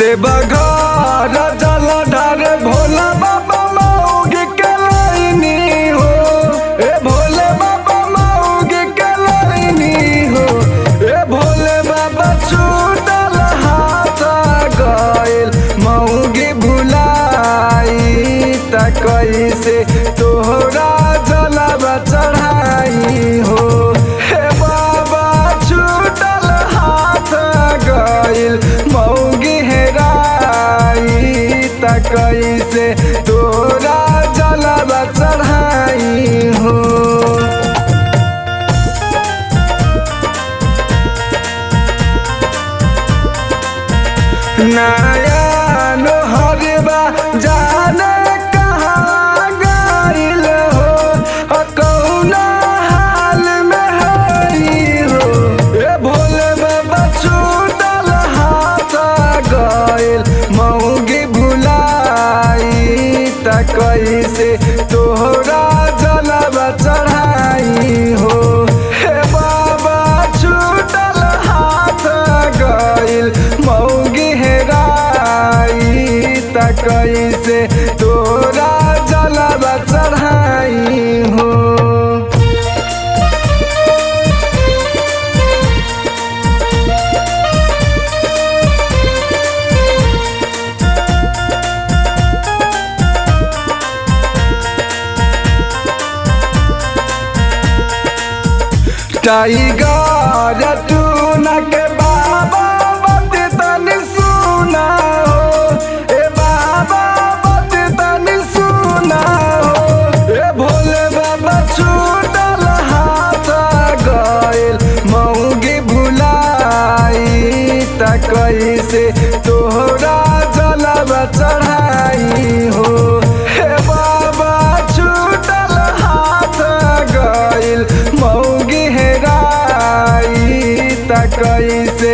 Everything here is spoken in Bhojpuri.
देवघर जल ढार भोला बाबा मऊगी के लाइनी हो। ए भोले बाबा मऊगी के लाइनी हो। ए भोले बाबा छूटल हाथ गइल मऊगी भुलाई त कैसे तोहरा जलवा चढ़ाई हो। हे बाबा छूटल हाथ गइल मऊगी हेराई त कैसे तोरा जलवा चढ़ाई हो। नया नोहरबा जाने कहाँ गइल हो कौना हाल में हई हो। ए भोले बाबा छूटल हाथ गइल मऊगी भुलाई त कैसे तोहरा जलवा चढ़ाई हो। हे बाबा छूटल हाथ गइल मऊगी हेराई त कैसे तोरा जलवा चढ़ाई हो। टाइगर टूना के बाबा बात तनी सुना हो। ए बाबा बात तनी सुना हो। ए भोले बाबा छूटल हाथ गइल मऊगी भुलाई त कैसे तोहरा जलवा चढ़ाई हो। हे बाबा छूटल हाथ गइल मऊगी हेराई त कैसे